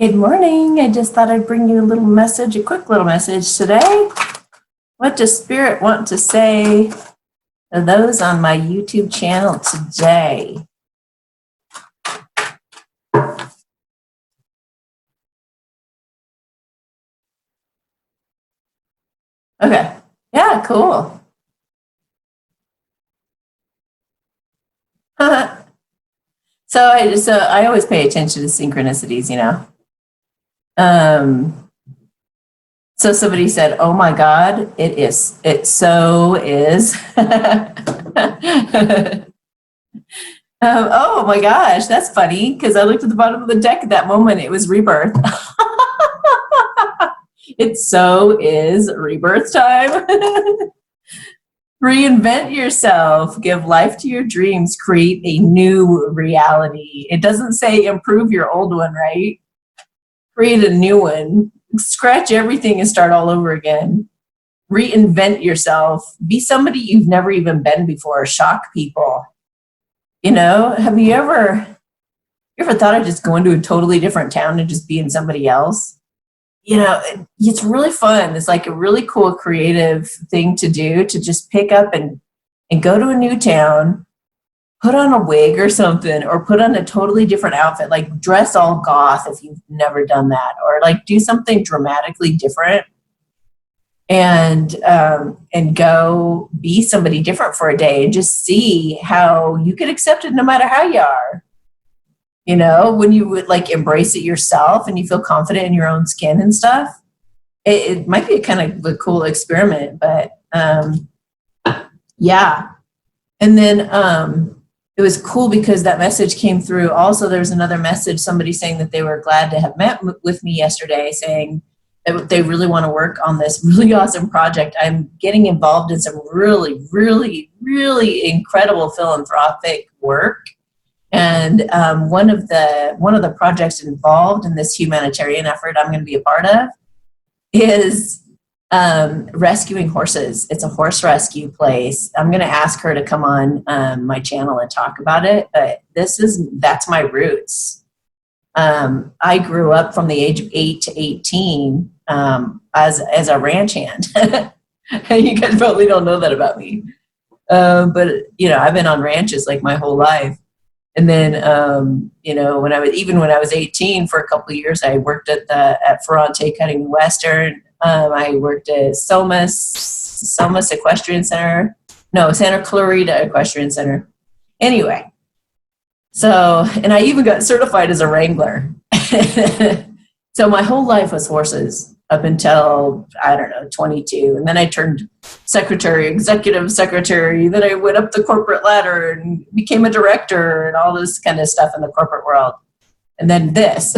Good morning. I just thought I'd bring you a little message, a quick little message today. What does Spirit want to say to those on my YouTube channel today? Okay. Yeah, cool. So I always pay attention to synchronicities, you know. So somebody said, "Oh my God, it is. It so is." Oh my gosh, that's funny because I looked at the bottom of the deck at that moment. It was rebirth. It so is rebirth time. Reinvent yourself, give life to your dreams, create a new reality. It doesn't say improve your old one, right? Create a new one. Scratch everything and start all over again. Reinvent yourself. Be somebody you've never even been before. Shock people. You know, have you ever thought of just going to a totally different town and just being somebody else? You know, it's really fun. It's like a really cool creative thing to do, to just pick up and go to a new town, put on a wig or something, or put on a totally different outfit, like dress all goth if you've never done that, or like do something dramatically different and go be somebody different for a day and just see how you get accepted no matter how you are. You know, when you would like embrace it yourself and you feel confident in your own skin and stuff, it might be a kind of a cool experiment, but yeah. And then it was cool because that message came through. Also, there's another message, somebody saying that they were glad to have met with me yesterday, saying that they really want to work on this really awesome project. I'm getting involved in some really, really, really incredible philanthropic work. And one of the projects involved in this humanitarian effort I'm going to be a part of is rescuing horses. It's a horse rescue place. I'm going to ask her to come on my channel and talk about it. But that's my roots. I grew up from the age of 8 to 18 as a ranch hand. You guys probably don't know that about me. But you know, I've been on ranches like my whole life. And then, you know, when I was 18 for a couple of years, I worked at Ferrante Cutting Western. I worked at Somas Equestrian Center. No, Santa Clarita Equestrian Center. Anyway, so, and I even got certified as a wrangler. So my whole life was horses up until, I don't know, 22. And then I turned executive secretary. Then I went up the corporate ladder and became a director and all this kind of stuff in the corporate world. And then this.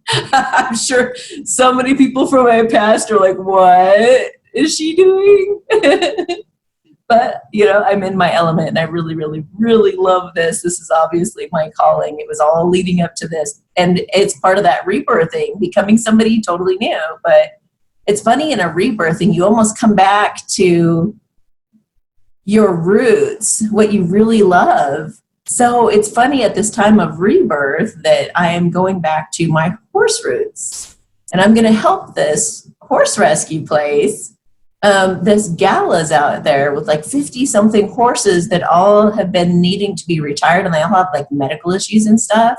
I'm sure so many people from my past are like, what is she doing? But, you know, I'm in my element and I really, really, really love this. This is obviously my calling. It was all leading up to this. And it's part of that rebirthing, becoming somebody totally new. But it's funny, in a rebirthing, you almost come back to your roots, what you really love. So it's funny at this time of rebirth that I am going back to my horse roots. And I'm going to help this horse rescue place. This gala's out there with like 50 something horses that all have been needing to be retired, and they all have like medical issues and stuff.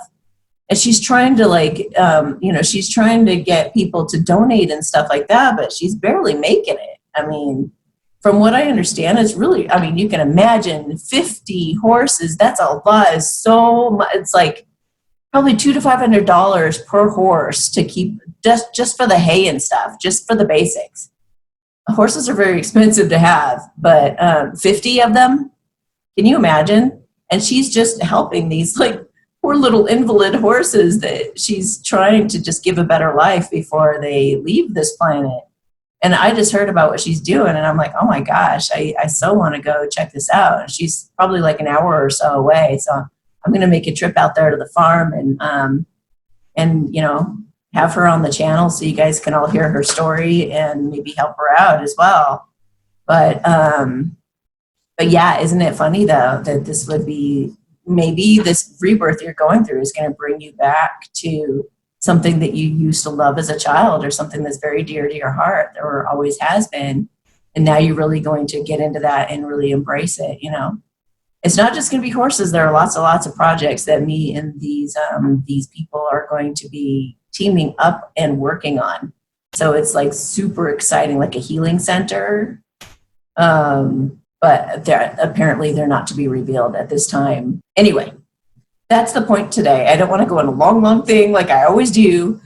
And she's trying to like, you know, she's trying to get people to donate and stuff like that, but she's barely making it. I mean, from what I understand, it's really, I mean, you can imagine 50 horses. That's a lot. It's so much. It's like probably $200 to $500 per horse to keep just for the hay and stuff, just for the basics. Horses are very expensive to have, but 50 of them, can you imagine? And she's just helping these like poor little invalid horses that she's trying to just give a better life before they leave this planet. And I just heard about what she's doing, and I'm like, oh my gosh, I so want to go check this out. And she's probably like an hour or so away, so I'm going to make a trip out there to the farm and you know, have her on the channel so you guys can all hear her story and maybe help her out as well. But yeah, isn't it funny though that this would be, maybe this rebirth you're going through is going to bring you back to something that you used to love as a child, or something that's very dear to your heart, or always has been. And now you're really going to get into that and really embrace it, you know. It's not just going to be horses. There are lots and lots of projects that me and these people are going to be teaming up and working on. So it's like super exciting, like a healing center. But apparently they're not to be revealed at this time. Anyway, that's the point today. I don't want to go on a long, long thing like I always do.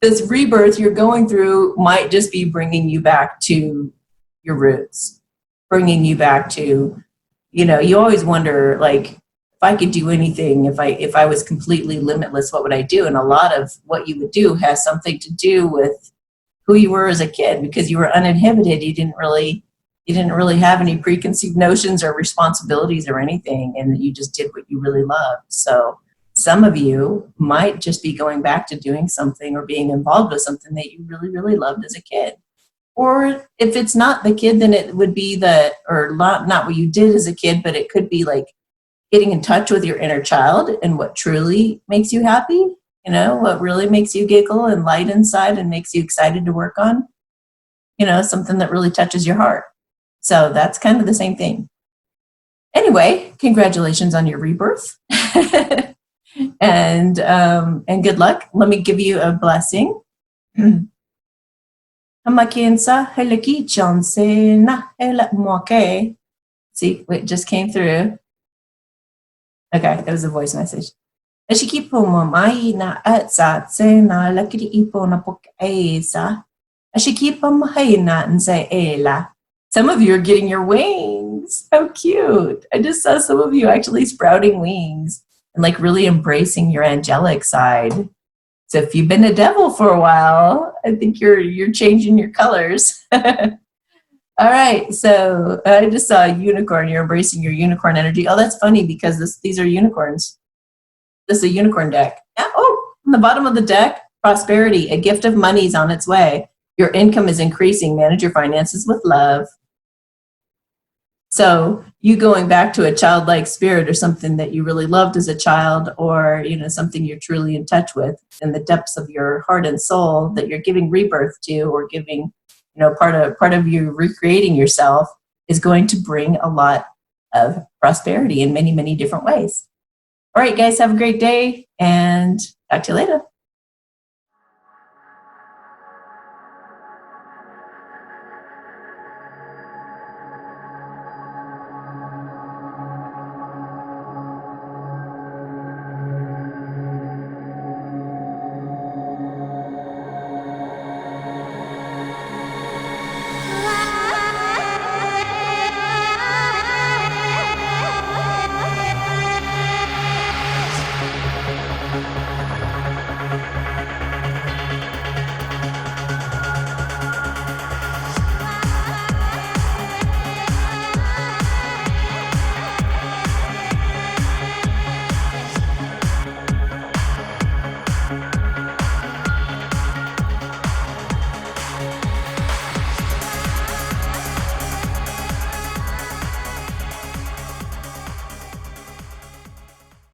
This rebirth you're going through might just be bringing you back to your roots, bringing you back to, you know, you always wonder, like, if I could do anything, if I was completely limitless, what would I do? And a lot of what you would do has something to do with who you were as a kid, because you were uninhibited. You didn't really have any preconceived notions or responsibilities or anything, and you just did what you really loved. So some of you might just be going back to doing something or being involved with something that you really, really loved as a kid. Or if it's not the kid, then it would be not what you did as a kid, but it could be like getting in touch with your inner child and what truly makes you happy. You know, what really makes you giggle and light inside and makes you excited to work on, you know, something that really touches your heart. So that's kind of the same thing. Anyway, congratulations on your rebirth. And good luck. Let me give you a blessing. See, it just came through. Okay, it was a voice message. Some of you are getting your wings. How cute. I just saw some of you actually sprouting wings and like really embracing your angelic side. So if you've been a devil for a while, I think you're changing your colors. All right, so I just saw a unicorn. You're embracing your unicorn energy. Oh, that's funny because these are unicorns. This is a unicorn deck. Yeah. Oh, on the bottom of the deck, prosperity. A gift of money is on its way. Your income is increasing. Manage your finances with love. So you going back to a childlike spirit or something that you really loved as a child, or, you know, something you're truly in touch with in the depths of your heart and soul that you're giving rebirth to, or giving, you know, part of you recreating yourself, is going to bring a lot of prosperity in many, many different ways. All right, guys, have a great day and talk to you later.